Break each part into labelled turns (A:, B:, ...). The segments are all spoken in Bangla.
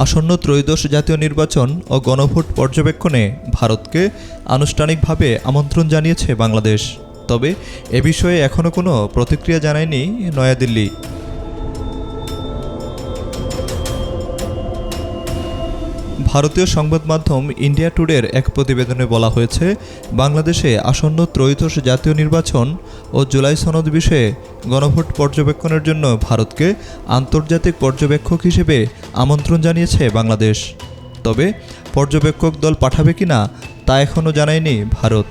A: আসন্ন ত্রয়োদশ জাতীয় নির্বাচন ও গণভোট পর্যবেক্ষণে ভারতকে আনুষ্ঠানিকভাবে আমন্ত্রণ জানিয়েছে বাংলাদেশ। তবে এ বিষয়ে এখনও কোনো প্রতিক্রিয়া জানায়নি নয়াদিল্লি। ভারতীয় সংবাদ মাধ্যম ইন্ডিয়া টুডের এক প্রতিবেদনে বলা হয়েছে, বাংলাদেশে আসন্ন ত্রয়োদশ জাতীয় নির্বাচন ও জুলাই সনদ বিষয়ে গণভোট পর্যবেক্ষণের জন্য ভারতকে আন্তর্জাতিক পর্যবেক্ষক হিসেবে আমন্ত্রণ জানিয়েছে বাংলাদেশ। তবে পর্যবেক্ষক দল পাঠাবে কিনা তা এখনও জানায়নি ভারত।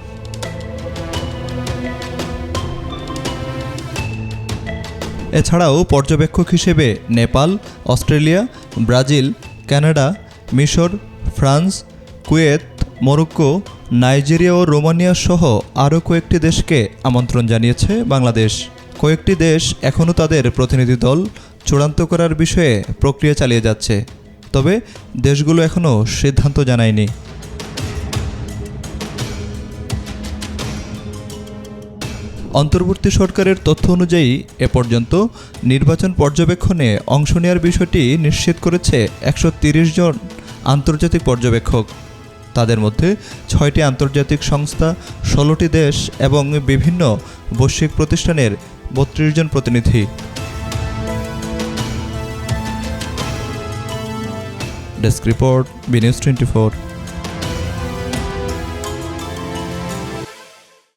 A: এছাড়াও পর্যবেক্ষক হিসেবে নেপাল, অস্ট্রেলিয়া, ব্রাজিল, কানাডা, মিশর, ফ্রান্স, কুয়েত, মরক্কো, নাইজেরিয়া ও রোমানিয়া সহ আরও কয়েকটি দেশকে আমন্ত্রণ জানিয়েছে বাংলাদেশ। কয়েকটি দেশ এখনও তাদের প্রতিনিধি দল চূড়ান্ত করার বিষয়ে প্রক্রিয়া চালিয়ে যাচ্ছে, তবে দেশগুলো এখনও সিদ্ধান্ত জানায়নি। অন্তর্বর্তী সরকারের তথ্য অনুযায়ী এ পর্যন্ত নির্বাচন পর্যবেক্ষণে অংশ নেওয়ার বিষয়টি নিশ্চিত করেছে ১৩০ জন আন্তর্জাতিক পর্যবেক্ষক। তাদের মধ্যে ৬টি আন্তর্জাতিক সংস্থা, ১৬টি দেশ এবং বিভিন্ন বৈশ্বিক প্রতিষ্ঠানের ৩২ জন প্রতিনিধি। Desk report, B news 24।